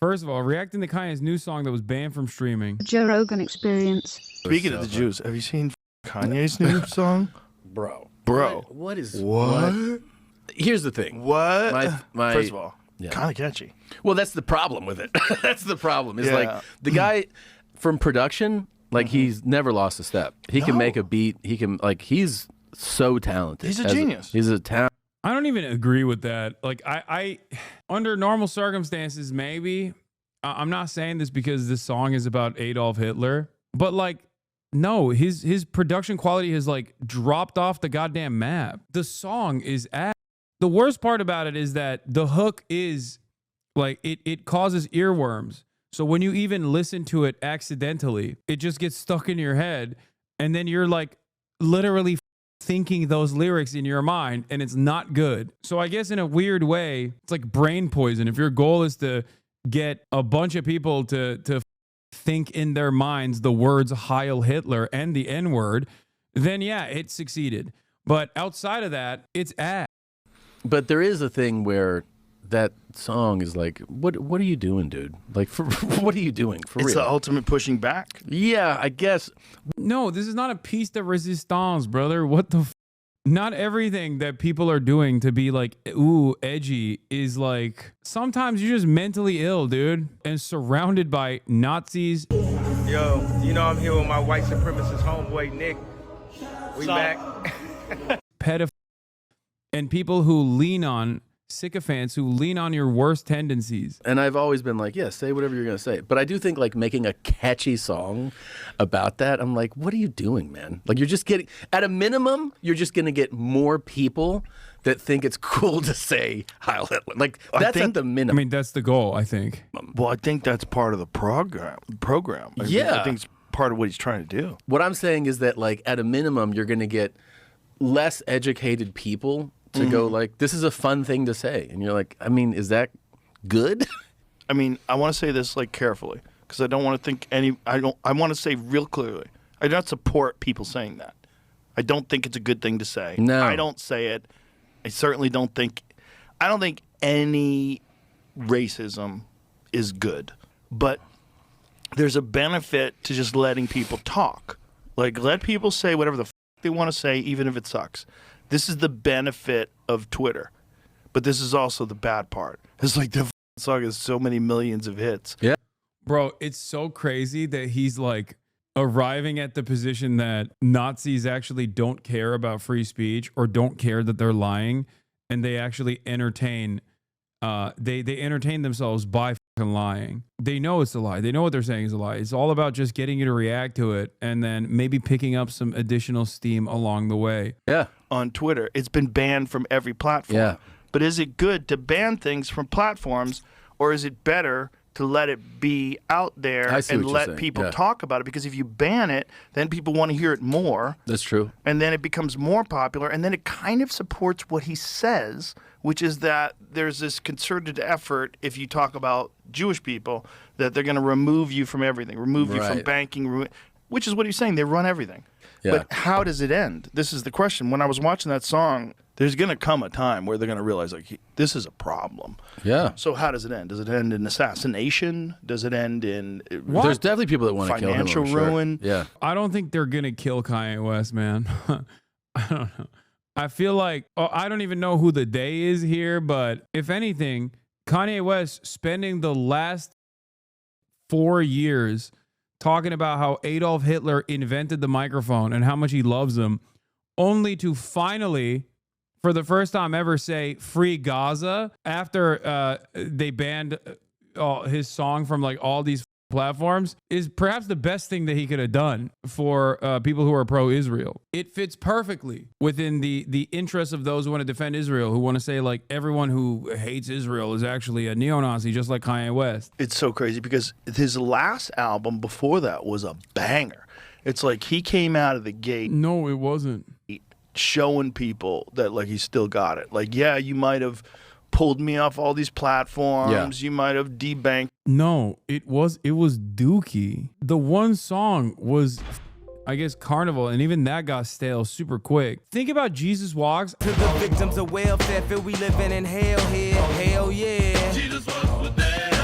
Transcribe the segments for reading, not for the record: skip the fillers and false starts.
First of all, reacting to Kanye's new song that was banned from streaming. Joe Rogan Experience. Speaking of the Jews, have you seen Kanye's new song? Bro. What? Here's the thing. What? First of all, Yeah. kind of catchy. Well, that's the problem with it. That's the problem. Is like the guy from production, like he's never lost a step. He can make a beat. He can he's so talented. He's a genius. He's a talent. I don't even agree with that. Like I under normal circumstances, maybe. I'm not saying this because this song is about Adolf Hitler, but like, no, his production quality has like dropped off the goddamn map. The song is ass. The worst part about it is that the hook is like it causes earworms. So when you even listen to it accidentally, it just gets stuck in your head, and then you're like literally thinking those lyrics in your mind, and it's not good. So I guess in a weird way, it's like brain poison. If your goal is to get a bunch of people to think in their minds the words Heil Hitler and the N-word, then yeah, it succeeded. But outside of that, it's ass. But there is a thing where that song is like, what are you doing, dude? Like, what are you doing? For real? It's the ultimate pushing back. Yeah, I guess. No, this is not a piece de resistance, brother. What the Not everything that people are doing to be like, ooh, edgy is like, sometimes you're just mentally ill, dude, and surrounded by Nazis. Yo, you know I'm here with my white supremacist homeboy, Nick. We back. Pedophiles and people who lean on sycophants, who lean on your worst tendencies. And I've always been like, yeah, say whatever you're going to say. But I do think like making a catchy song about that, I'm like, what are you doing, man? Like you're just getting, at a minimum, you're just going to get more people that think it's cool to say Heil Hitler. Like that's at the minimum. I mean, that's the goal, I think. Well, I think that's part of the program. I think it's part of what he's trying to do. What I'm saying is that like at a minimum, you're going to get less educated people to go like, this is a fun thing to say. And you're like, I mean, is that good? I mean, I want to say this like carefully because I don't want to think I want to say real clearly. I don't support people saying that. I don't think it's a good thing to say. No. I don't say it. I certainly don't think any racism is good. But there's a benefit to just letting people talk. Like let people say whatever the they want to say, even if it sucks. This is the benefit of Twitter, but this is also the bad part. It's like the song has so many millions of hits. Yeah. Bro, it's so crazy that he's like arriving at the position that Nazis actually don't care about free speech or don't care that they're lying, and they actually entertain they entertain themselves by fucking lying. They know it's a lie. They know what they're saying is a lie. It's all about just getting you to react to it and then maybe picking up some additional steam along the way. Yeah. On Twitter, it's been banned from every platform. Yeah. But is it good to ban things from platforms, or is it better to let it be out there and let people talk about it? Because if you ban it, then people want to hear it more. That's true. And then it becomes more popular, and then it kind of supports what he says, which is that there's this concerted effort, if you talk about Jewish people, that they're going to remove you from everything, remove you from banking, which is what he's saying. They run everything. Yeah. But how does it end? This is the question. When I was watching that song, there's going to come a time where they're going to realize, like, this is a problem. Yeah. So how does it end? Does it end in assassination? Does it end in There's definitely people that want to kill him. Financial ruin? Sure. Yeah. I don't think they're going to kill Kanye West, man. I don't know. I feel like, I don't even know who the day is here, but if anything, Kanye West spending the last 4 years talking about how Adolf Hitler invented the microphone and how much he loves him, only to finally, for the first time ever, say free Gaza after they banned his song from like all these platforms, is perhaps the best thing that he could have done for people who are pro-Israel. It fits perfectly within the interests of those who want to defend Israel, who want to say like everyone who hates Israel is actually a neo-Nazi, just like Kanye West. It's so crazy because his last album before that was a banger. It's like he came out of the gate. No, it wasn't. Showing people that like he still got it. Like, yeah, you might have pulled me off all these platforms. You might have debanked. No, it was Dookie. The one song was, I guess, Carnival, and even that got stale super quick. Think about Jesus Walks. To the victims of welfare, feel we living in hell here. Hell yeah.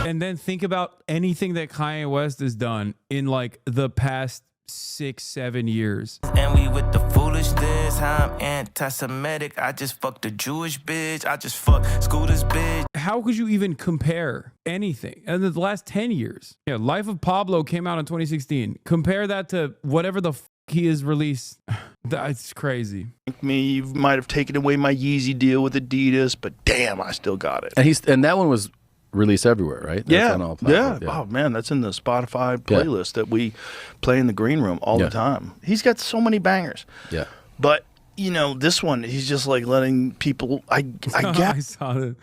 And And then think about anything that Kanye West has done in like the past 6-7 years. And we with the foolishness, how I'm anti-Semitic. I just fucked a Jewish bitch. I just fucked Scooter's bitch. How could you even compare anything in the last 10 years? Yeah, Life of Pablo came out in 2016. Compare that to whatever the he has released. That's crazy. Me, you might have taken away my Yeezy deal with Adidas, but damn, I still got it. And that one was released everywhere, right? That's on all platforms. Oh man, that's in the Spotify playlist that we play in the green room all the time. He's got so many bangers. Yeah. But you know, this one, he's just like letting people. I get. I saw that.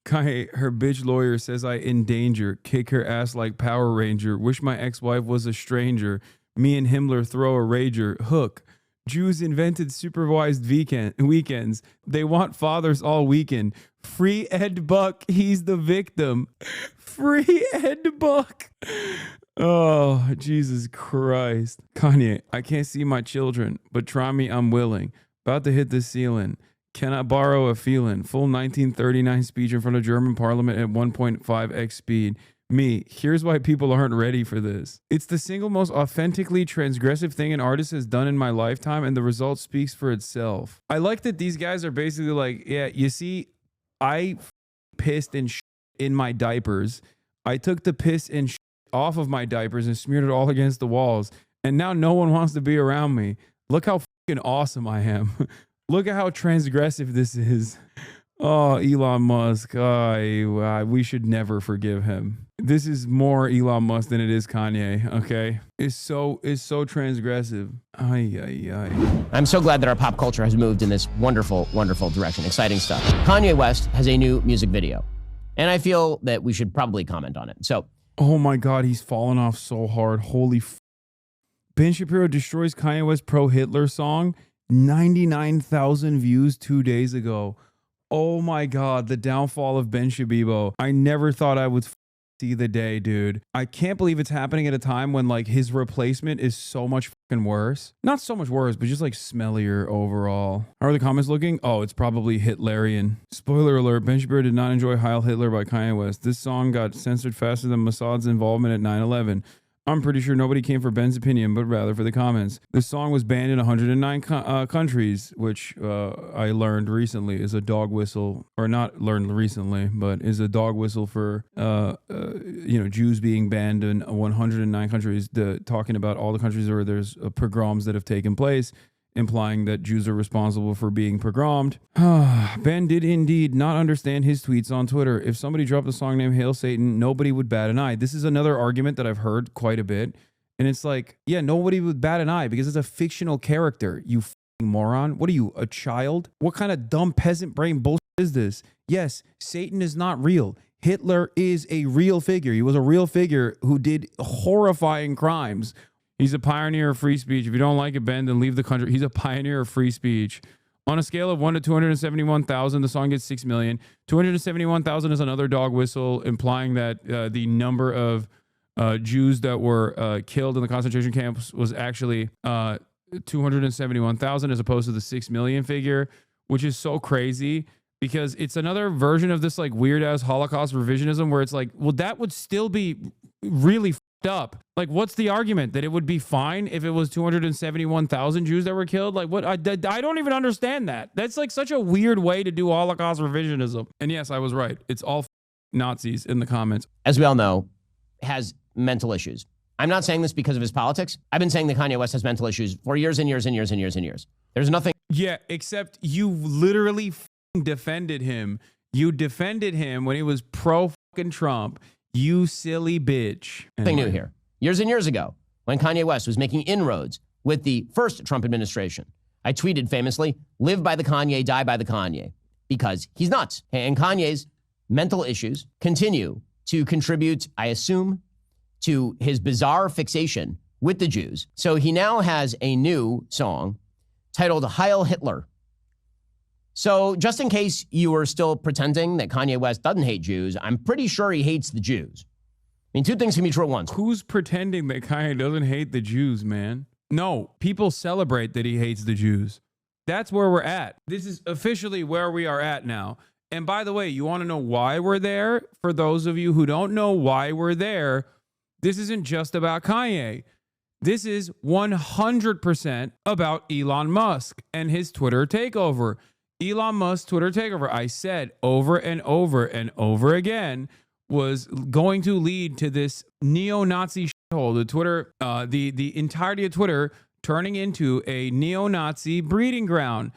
Kanye, her bitch lawyer says I in danger. Kick her ass like Power Ranger. Wish my ex-wife was a stranger. Me and Himmler throw a rager. Hook. Jews invented supervised weekends. They want fathers all weekend. Free Ed Buck. He's the victim. Free Ed Buck. Oh, Jesus Christ. Kanye, I can't see my children, but try me, I'm willing. About to hit the ceiling. Can I borrow a feeling? Full 1939 speech in front of German parliament at 1.5x speed. Me, here's why people aren't ready for this. It's the single most authentically transgressive thing an artist has done in my lifetime, and the result speaks for itself. I like that these guys are basically like, yeah, you see, I pissed and in my diapers. I took the piss and off of my diapers and smeared it all against the walls, and now no one wants to be around me. Look how fucking awesome I am. Look at how transgressive this is. Oh, Elon Musk. We should never forgive him. This is more Elon Musk than it is Kanye, okay? It's so transgressive. I'm so glad that our pop culture has moved in this wonderful, wonderful direction. Exciting stuff. Kanye West has a new music video, and I feel that we should probably comment on it. So, oh my God, he's fallen off so hard. Holy Ben Shapiro destroys Kanye West pro-Hitler song. 99,000 views 2 days ago. Oh my God, the downfall of Ben Shapiro. I never thought I would see the day, dude. I can't believe it's happening at a time when like his replacement is so much fucking worse. Not so much worse, but just like smellier overall. How are the comments looking? Oh, it's probably Hitlerian. Spoiler alert, Ben Shapiro did not enjoy Heil Hitler by Kanye West. This song got censored faster than Mossad's involvement at 9/11. I'm pretty sure nobody came for Ben's opinion, but rather for the comments. This song was banned in 109 countries, which I learned recently is a dog whistle, or not learned recently, but is a dog whistle for Jews being banned in 109 countries. Talking about all the countries where there's pogroms that have taken place, implying that Jews are responsible for being pogromed. Ben did indeed not understand his tweets on Twitter. If somebody dropped a song named Hail Satan, nobody would bat an eye. This is another argument that I've heard quite a bit. And it's like, yeah, nobody would bat an eye because it's a fictional character, you fucking moron. What are you, a child? What kind of dumb peasant brain bullshit is this? Yes, Satan is not real. Hitler is a real figure. He was a real figure who did horrifying crimes. He's a pioneer of free speech. If you don't like it, Ben, then leave the country. He's a pioneer of free speech. On a scale of 1 to 271,000, the song gets 6 million. 271,000 is another dog whistle, implying that the number of Jews that were killed in the concentration camps was actually 271,000 as opposed to the 6 million figure, which is so crazy because it's another version of this like weird ass Holocaust revisionism where it's like, well, that would still be really up. Like, what's the argument that it would be fine if it was 271,000 Jews that were killed? Like, what? I don't even understand that. That's like such a weird way to do Holocaust revisionism. And yes, I was right. It's all Nazis in the comments. as we all know, has mental issues. I'm not saying this because of his politics. I've been saying that Kanye West has mental issues for years and years and years and years and years. There's nothing. Yeah, except you literally defended him. You defended him when he was pro fucking Trump. You silly bitch. Nothing new here. Years and years ago, when Kanye West was making inroads with the first Trump administration, I tweeted famously, live by the Kanye, die by the Kanye, because he's nuts. And Kanye's mental issues continue to contribute, I assume, to his bizarre fixation with the Jews. So he now has a new song titled Heil Hitler. So just in case you were still pretending that Kanye West doesn't hate Jews, I'm pretty sure he hates the Jews. I mean, two things can be true at once. Who's pretending that Kanye doesn't hate the Jews, man? No, people celebrate that he hates the Jews. That's where we're at. This is officially where we are at now. And by the way, you want to know why we're there? For those of you who don't know why we're there, this isn't just about Kanye. This is 100% about Elon Musk and his Twitter takeover. Elon Musk's Twitter takeover, I said over and over and over again, was going to lead to this neo-Nazi shithole. The Twitter, the entirety of Twitter turning into a neo-Nazi breeding ground.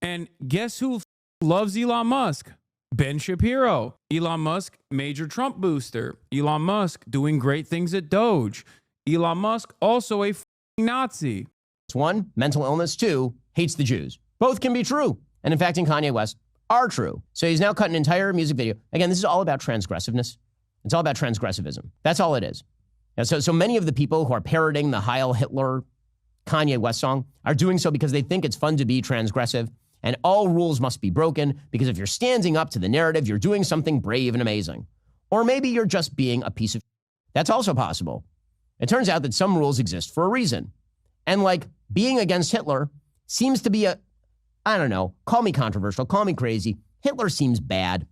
And guess who loves Elon Musk? Ben Shapiro. Elon Musk, major Trump booster. Elon Musk doing great things at Doge. Elon Musk, also a Nazi. One, mental illness. Two, hates the Jews. Both can be true. And in fact, in Kanye West, are true. So he's now cut an entire music video. Again, this is all about transgressiveness. It's all about transgressivism. That's all it is. And so many of the people who are parroting the Heil Hitler Kanye West song are doing so because they think it's fun to be transgressive and all rules must be broken because if you're standing up to the narrative, you're doing something brave and amazing. Or maybe you're just being a piece of shit. That's also possible. It turns out that some rules exist for a reason. And like being against Hitler seems to be I don't know, call me controversial, call me crazy. Hitler seems bad.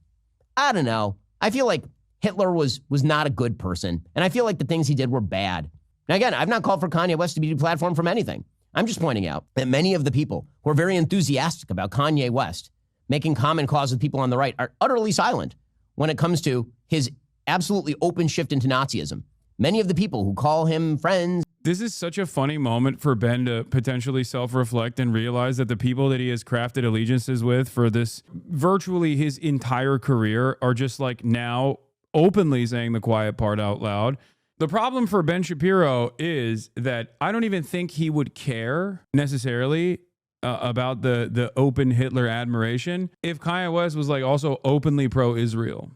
I don't know. I feel like Hitler was not a good person. And I feel like the things he did were bad. Now, again, I've not called for Kanye West to be deplatformed from anything. I'm just pointing out that many of the people who are very enthusiastic about Kanye West making common cause with people on the right are utterly silent when it comes to his absolutely open shift into Nazism. Many of the people who call him friends. This is such a funny moment for Ben to potentially self-reflect and realize that the people that he has crafted allegiances with for this virtually his entire career are just like now openly saying the quiet part out loud. The problem for Ben Shapiro is that I don't even think he would care necessarily about the open Hitler admiration if Kanye West was like also openly pro-Israel.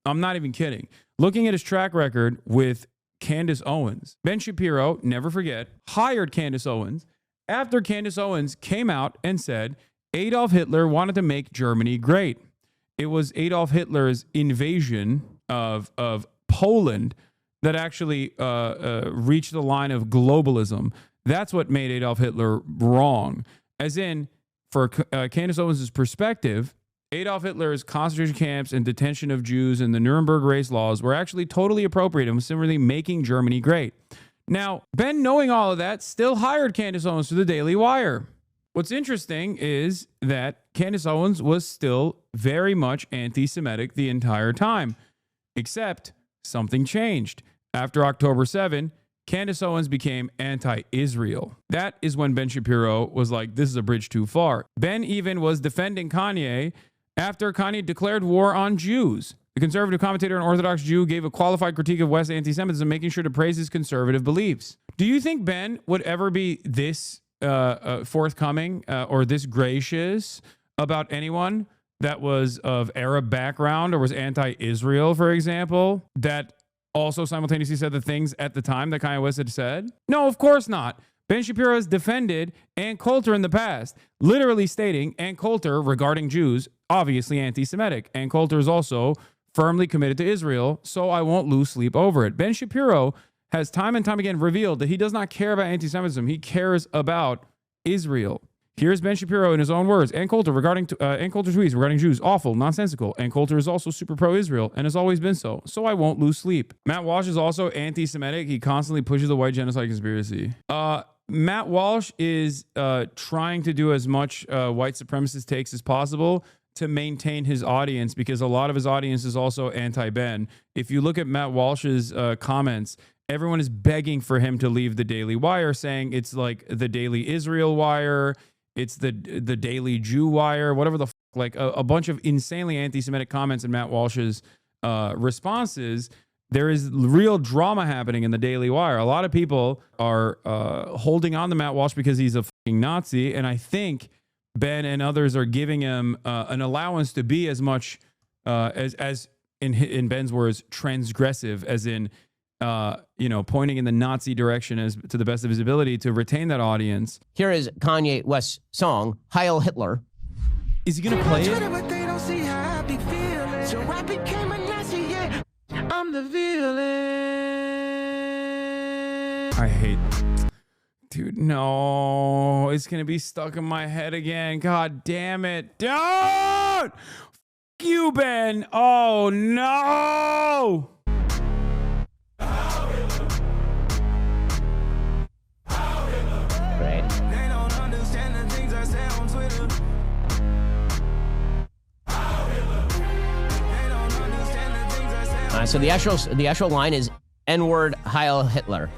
I'm not even kidding. Looking at his track record with Candace Owens, Ben Shapiro, never forget, hired Candace Owens after Candace Owens came out and said Adolf Hitler wanted to make Germany great. It was Adolf Hitler's invasion of Poland that actually reached the line of globalism. That's what made Adolf Hitler wrong. As in, for Candace Owens' perspective, Adolf Hitler's concentration camps and detention of Jews and the Nuremberg race laws were actually totally appropriate and was simply making Germany great. Now, Ben, knowing all of that, still hired Candace Owens for the Daily Wire. What's interesting is that Candace Owens was still very much anti-Semitic the entire time, except something changed. After October 7, Candace Owens became anti-Israel. That is when Ben Shapiro was like, this is a bridge too far. Ben even was defending Kanye after Kanye declared war on Jews. The conservative commentator and Orthodox Jew gave a qualified critique of West's anti-Semitism, making sure to praise his conservative beliefs. Do you think Ben would ever be this forthcoming or this gracious about anyone that was of Arab background or was anti-Israel, for example, that also simultaneously said the things at the time that Kanye West had said? No, of course not. Ben Shapiro has defended Ann Coulter in the past, literally stating Ann Coulter regarding Jews, obviously anti-Semitic. Ann Coulter is also firmly committed to Israel, so I won't lose sleep over it. Ben Shapiro has time and time again revealed that he does not care about anti-Semitism. He cares about Israel. Here's Ben Shapiro in his own words. Ann Coulter Ann Coulter's tweets regarding Jews, awful, nonsensical. Ann Coulter is also super pro-Israel and has always been so I won't lose sleep. Matt Walsh is also anti-Semitic. He constantly pushes the white genocide conspiracy. Matt Walsh is trying to do as much white supremacist takes as possible to maintain his audience because a lot of his audience is also anti-Ben. If you look at Matt Walsh's comments, everyone is begging for him to leave the Daily Wire, saying it's like the Daily Israel Wire, it's the Daily Jew Wire, whatever the like a bunch of insanely anti-Semitic comments in Matt Walsh's responses. There is real drama happening in the Daily Wire. A lot of people are holding on to Matt Walsh because he's a fucking Nazi, and I think Ben and others are giving him an allowance to be as much as in Ben's words, transgressive, as in pointing in the Nazi direction as to the best of his ability to retain that audience. Here is Kanye West's song, Heil Hitler. Is he going to play it? I'm the villain. I hate... Dude, no. It's going to be stuck in my head again. God damn it. Don't! you, Ben. Oh, no. Great. They don't understand the things I say on Twitter. They don't understand the things I say on So the actual line is N-word Heil Hitler.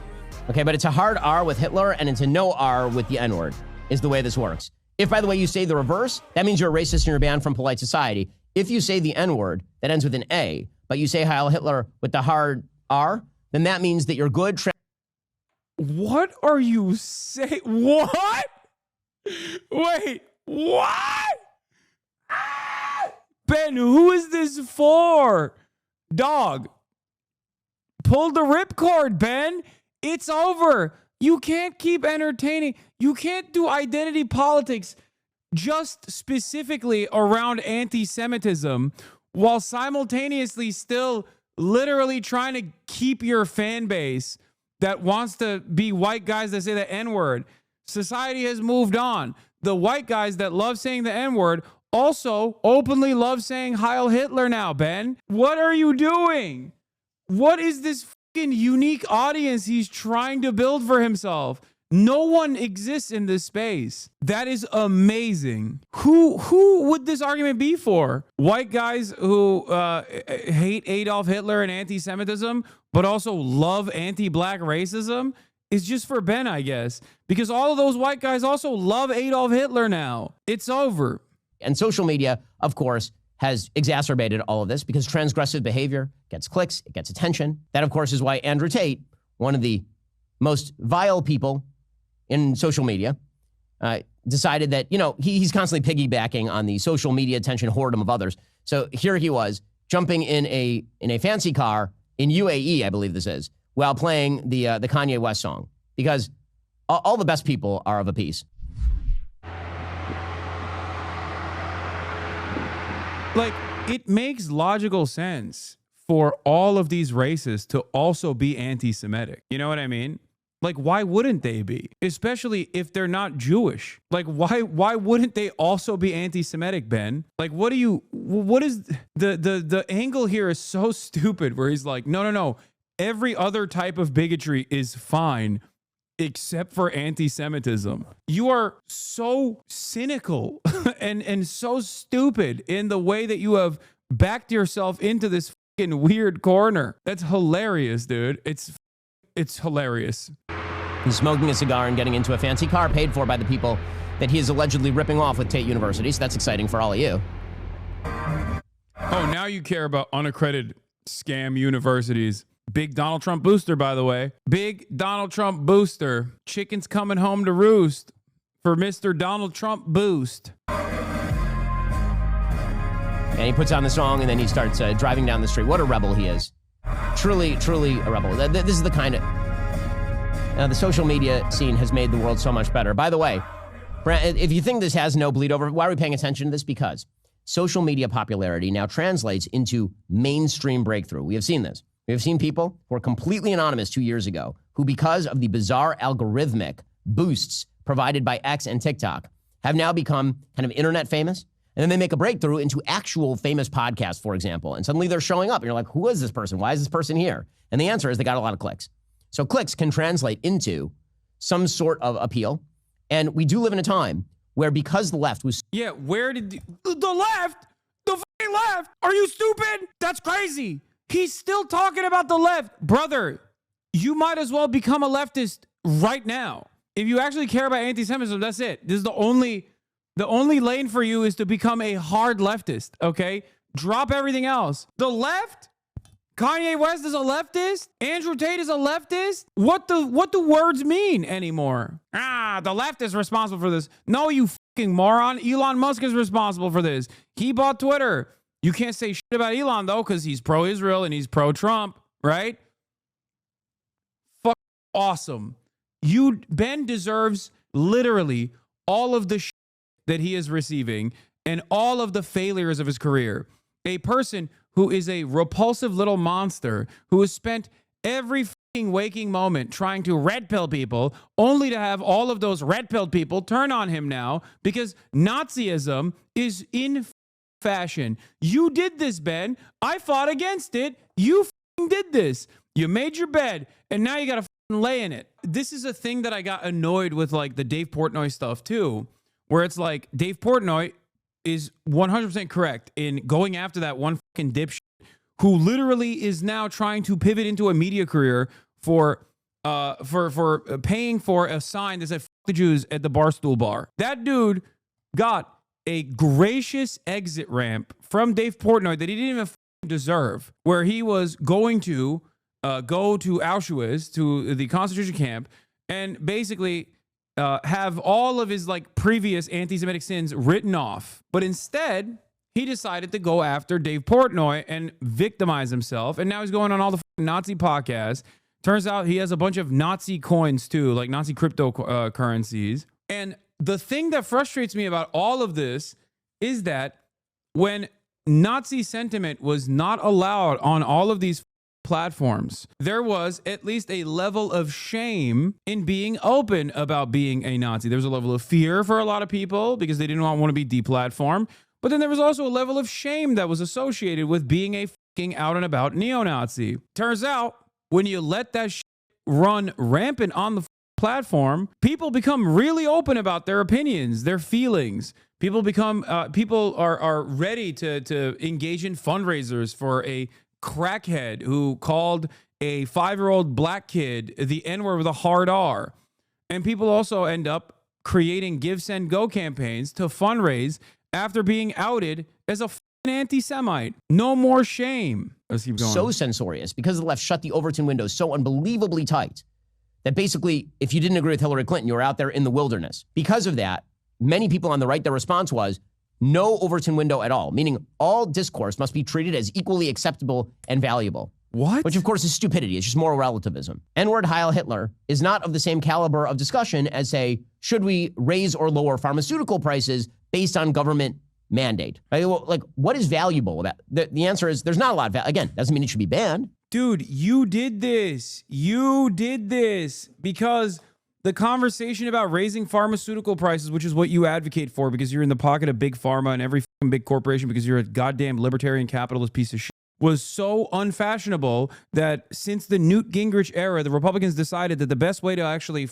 Okay, but it's a hard R with Hitler and it's a no R with the N-word is the way this works. If, by the way, you say the reverse, that means you're a racist and you're banned from polite society. If you say the N-word that ends with an A, but you say Heil Hitler with the hard R, then that means that you're good. What are you saying? What? Wait, what? Ah! Ben, who is this for? Dog, pull the ripcord, Ben. It's over. You can't keep entertaining. You can't do identity politics just specifically around anti-Semitism while simultaneously still literally trying to keep your fan base that wants to be white guys that say the N-word. Society has moved on. The white guys that love saying the N-word also openly love saying Heil Hitler now, Ben. What are you doing? What is this fucking unique audience he's trying to build for himself? No one exists in this space. That is amazing. Who would this argument be for? White guys who hate Adolf Hitler and anti-Semitism, but also love anti-black racism? Is just for Ben, I guess. Because all of those white guys also love Adolf Hitler now. It's over. And social media, of course, has exacerbated all of this because transgressive behavior gets clicks, it gets attention. That, of course, is why Andrew Tate, one of the most vile people in social media, decided that, you know, he's constantly piggybacking on the social media attention whoredom of others. So here he was jumping in a fancy car in UAE, I believe this is, while playing the Kanye West song, because all the best people are of a piece. Like, it makes logical sense for all of these races to also be anti-Semitic. You know what I mean? Like, why wouldn't they be? Especially if they're not Jewish. Like, why wouldn't they also be anti-Semitic, Ben? Like, what is the angle here is so stupid where he's like, no. Every other type of bigotry is fine except for anti-Semitism. You are so cynical and so stupid in the way that you have backed yourself into this fucking weird corner. That's hilarious, dude. It's hilarious. He's smoking a cigar and getting into a fancy car paid for by the people that he is allegedly ripping off with Tate University. So that's exciting for all of you. Oh, now you care about unaccredited scam universities. Big Donald Trump booster, by the way. Big Donald Trump booster. Chicken's coming home to roost for Mr. Donald Trump boost. And he puts on the song and then he starts driving down the street. What a rebel he is. Truly a rebel. This is the kind of... the social media scene has made the world so much better. By the way, if you think this has no bleed over, why are we paying attention to this? Because social media popularity now translates into mainstream breakthrough. We have seen this. We have seen people who were completely anonymous 2 years ago who, because of the bizarre algorithmic boosts provided by X and TikTok, have now become kind of internet famous. And then they make a breakthrough into actual famous podcasts, for example. And suddenly they're showing up. And you're like, who is this person? Why is this person here? And the answer is they got a lot of clicks. So clicks can translate into some sort of appeal. And we do live in a time where, because the left was... Yeah, where did... The left? The fucking left? Are you stupid? That's crazy. He's still talking about the left. Brother, you might as well become a leftist right now. If you actually care about anti-Semitism, that's it. This is the only lane for you is to become a hard leftist, okay? Drop everything else. The left? Kanye West is a leftist? Andrew Tate is a leftist? What do words mean anymore? The left is responsible for this. No, you fucking moron. Elon Musk is responsible for this. He bought Twitter. You can't say shit about Elon, though, because he's pro-Israel and he's pro-Trump, right? Fuck awesome. Ben deserves literally all of the shit that he is receiving and all of the failures of his career. A person who is a repulsive little monster who has spent every fucking waking moment trying to red pill people, only to have all of those red pilled people turn on him now because Nazism is in fashion. You did this, Ben. I fought against it. You did this. You made your bed, and now you got to lay in it. This is a thing that I got annoyed with, like the Dave Portnoy stuff too, where it's like Dave Portnoy is 100% correct in going after that one fucking dipshit who literally is now trying to pivot into a media career for paying for a sign that said "Fuck the Jews" at the Barstool Bar. That dude got a gracious exit ramp from Dave Portnoy that he didn't even deserve, where he was going to go to Auschwitz, to the concentration camp, and basically have all of his like previous anti-Semitic sins written off. But instead, he decided to go after Dave Portnoy and victimize himself. And now he's going on all the Nazi podcasts. Turns out he has a bunch of Nazi coins too, like Nazi cryptocurrencies. And the thing that frustrates me about all of this is that when Nazi sentiment was not allowed on all of these platforms, there was at least a level of shame in being open about being a Nazi. There was a level of fear for a lot of people because they didn't want to be deplatformed. But then there was also a level of shame that was associated with being a fucking out and about neo-Nazi. Turns out, when you let that shit run rampant on the platform, people become really open about their opinions, their feelings. People are ready to engage in fundraisers for a crackhead who called a 5-year-old black kid the N-word with a hard R. And people also end up creating Give, Send, Go campaigns to fundraise after being outed as a anti-Semite. No more shame. Let's keep going. So censorious because the left shut the Overton window so unbelievably tight that basically, if you didn't agree with Hillary Clinton, you were out there in the wilderness. Because of that, many people on the right, their response was no Overton window at all, meaning all discourse must be treated as equally acceptable and valuable. What? Which, of course, is stupidity. It's just moral relativism. N-word Heil Hitler is not of the same caliber of discussion as, say, should we raise or lower pharmaceutical prices based on government mandate? Right? Well, like, what is valuable about the answer is there's not a lot of value. Again, doesn't mean it should be banned. Dude, you did this. You did this because the conversation about raising pharmaceutical prices, which is what you advocate for because you're in the pocket of big pharma and every big corporation because you're a goddamn libertarian capitalist piece of shit, was so unfashionable that since the Newt Gingrich era, the Republicans decided that the best way to actually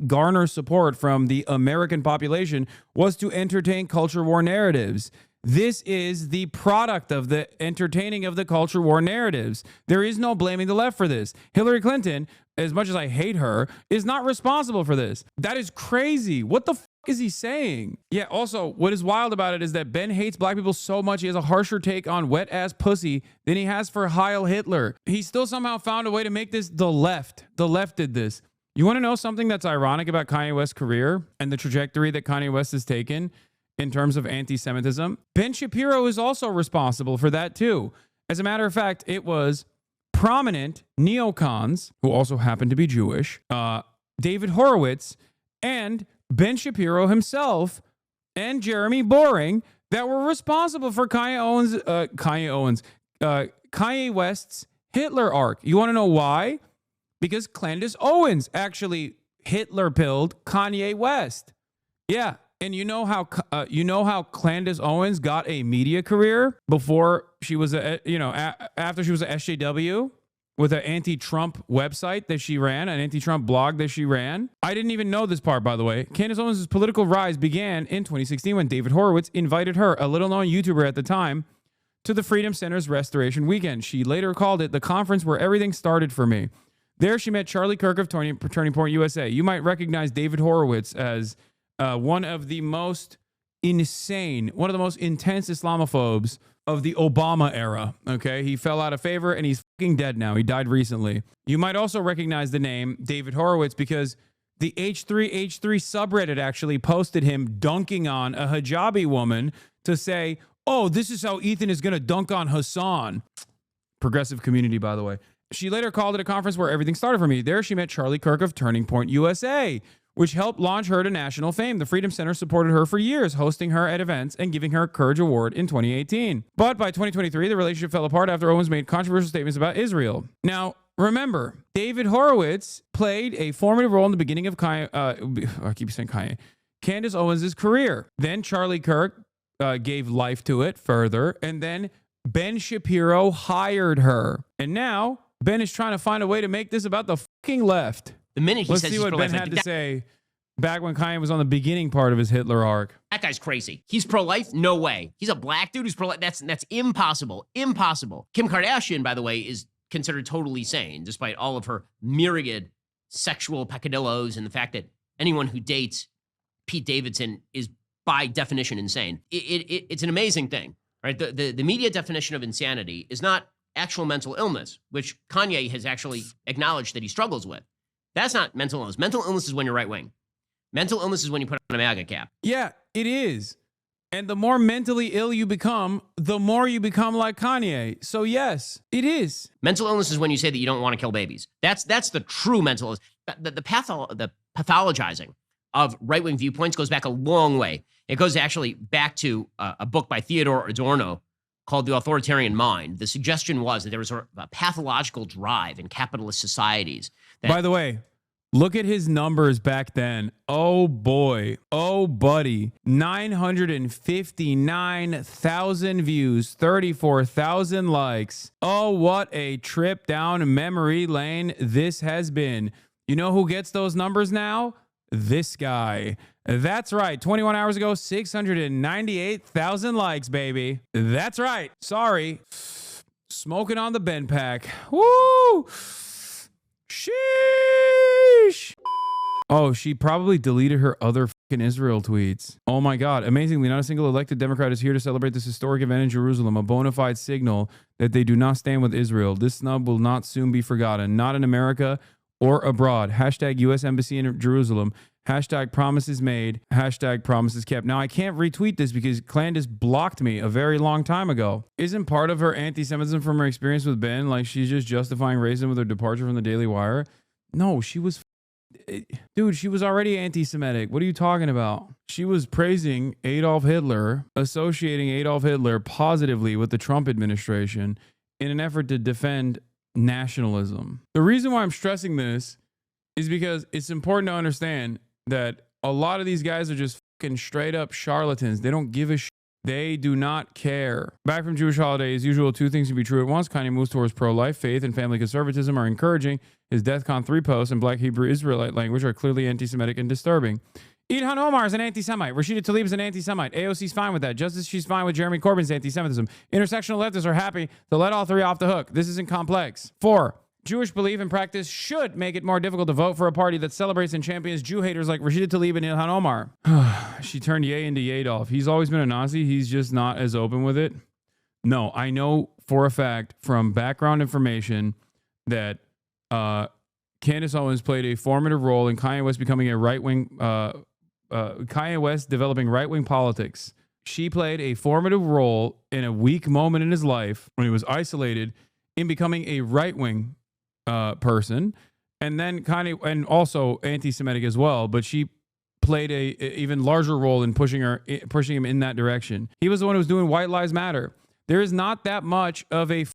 garner support from the American population was to entertain culture war narratives. This is the product of the entertaining of the culture war narratives. There is no blaming the left for this. Hillary Clinton, as much as I hate her, is not responsible for this. That is crazy. What the fuck is he saying? Yeah, also, what is wild about it is that Ben hates black people so much he has a harsher take on wet ass pussy than he has for Heil Hitler. He still somehow found a way to make this the left. The left did this. You want to know something that's ironic about Kanye West's career and the trajectory that Kanye West has taken in terms of anti-Semitism? Ben Shapiro is also responsible for that too. As a matter of fact, it was prominent neocons, who also happen to be Jewish, David Horowitz, and Ben Shapiro himself, and Jeremy Boring, that were responsible for Kanye West's Hitler arc. You want to know why? Because Candace Owens actually Hitler-pilled Kanye West. Yeah. And you know how Candace Owens got a media career before she was after she was a SJW with an anti-Trump website that she ran, an anti-Trump blog that she ran. I didn't even know this part, by the way. Candace Owens' political rise began in 2016 when David Horowitz invited her, a little-known YouTuber at the time, to the Freedom Center's Restoration Weekend. She later called it the conference where everything started for me. There she met Charlie Kirk of Turning Point USA. You might recognize David Horowitz as one of the most insane, one of the most intense Islamophobes of the Obama era. Okay, he fell out of favor and he's fucking dead now. He died recently. You might also recognize the name David Horowitz because the H3H3 subreddit actually posted him dunking on a hijabi woman to say, oh, this is how Ethan is going to dunk on Hasan. Progressive community, by the way. She later called it a conference where everything started for me. There she met Charlie Kirk of Turning Point USA, which helped launch her to national fame. The Freedom Center supported her for years, hosting her at events and giving her a Courage Award in 2018. But by 2023, the relationship fell apart after Owens made controversial statements about Israel. Now, remember, David Horowitz played a formative role in the beginning of Candace Owens' career. Then Charlie Kirk gave life to it further. And then Ben Shapiro hired her. And now Ben is trying to find a way to make this about the fucking left. The minute he Let's says see he's what Ben pro-life, had to say back when Kanye was on the beginning part of his Hitler arc. that guy's crazy. He's pro-life? No way. He's a black dude who's pro-life. That's impossible. Impossible. Kim Kardashian, by the way, is considered totally sane, despite all of her myriad sexual peccadillos and the fact that anyone who dates Pete Davidson is by definition insane. It's an amazing thing, right? The media definition of insanity is not actual mental illness, which Kanye has actually acknowledged that he struggles with. That's not mental illness. Mental illness is when you're right wing. Mental illness is when you put on a MAGA cap. Yeah, it is. And the more mentally ill you become, the more you become like Kanye. So yes, it is. Mental illness is when you say that you don't want to kill babies. That's the true mental illness. The pathologizing of right-wing viewpoints goes back a long way. It goes actually back to a book by Theodore Adorno called The Authoritarian Mind. The suggestion was that there was a pathological drive in capitalist societies. By the way, look at his numbers back then. Oh boy. Oh buddy. 959,000 views, 34,000 likes. Oh, what a trip down memory lane this has been. You know who gets those numbers now? This guy. That's right. 21 hours ago, 698,000 likes, baby. That's right. Sorry. Smoking on the Ben pack. Woo! Sheesh. Oh, she probably deleted her other fucking Israel tweets. Oh my God. Amazingly, not a single elected Democrat is here to celebrate this historic event in Jerusalem, a bona fide signal that they do not stand with Israel. This snub will not soon be forgotten, not in America or abroad. Hashtag U.S. Embassy in Jerusalem. Hashtag promises made. Hashtag promises kept. Now, I can't retweet this because Clandis blocked me a very long time ago. Isn't part of her anti-Semitism from her experience with Ben like she's just justifying racism with her departure from the Daily Wire? No, she was... Dude, she was already anti-Semitic. What are you talking about? She was praising Adolf Hitler, associating Adolf Hitler positively with the Trump administration in an effort to defend nationalism. The reason why I'm stressing this is because it's important to understand that a lot of these guys are just fucking straight up charlatans. They don't give a shit. They do not care. Back from Jewish Holiday, as usual, two things can be true at once. Kanye moves towards pro-life. Faith and family conservatism are encouraging. His DEFCON 3 posts in Black Hebrew Israelite language are clearly anti-Semitic and disturbing. Ilhan Omar is an anti-Semite. Rashida Tlaib is an anti-Semite. AOC's fine with that. Just as she's fine with Jeremy Corbyn's anti-Semitism. Intersectional leftists are happy to let all three off the hook. This isn't complex. 4. Jewish belief and practice should make it more difficult to vote for a party that celebrates and champions Jew haters like Rashida Tlaib and Ilhan Omar. She turned Ye into Yadolf. He's always been a Nazi. He's just not as open with it. No, I know for a fact from background information that Candace Owens played a formative role in Kanye West becoming a right-wing, Kanye West developing right-wing politics. She played a formative role in a weak moment in his life when he was isolated in becoming a right-wing person, and then Kanye, and also anti-Semitic as well, but she played a even larger role in pushing him in that direction. He was the one who was doing White Lives Matter. There is not that much of a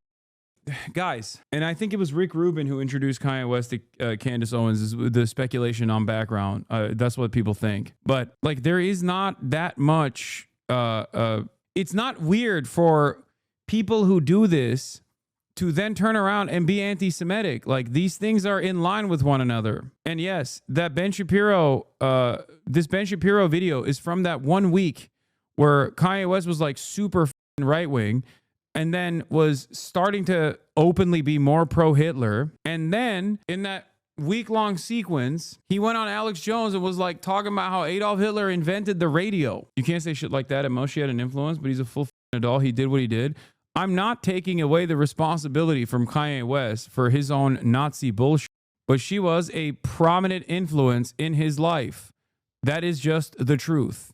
guys, and I think it was Rick Rubin who introduced Kanye West to Candace Owens, is the speculation on background. That's what people think, but like there is not that much. It's not weird for people who do this to then turn around and be anti-Semitic. Like these things are in line with one another. And yes, that Ben Shapiro, this Ben Shapiro video is from that 1 week where Kanye West was like super right-wing and then was starting to openly be more pro-Hitler. And then in that week-long sequence, he went on Alex Jones and was like talking about how Adolf Hitler invented the radio. You can't say shit like that. At most, she had an influence, but he's a full adult. He did what he did. I'm not taking away the responsibility from Kanye West for his own Nazi bullshit, but she was a prominent influence in his life. That is just the truth.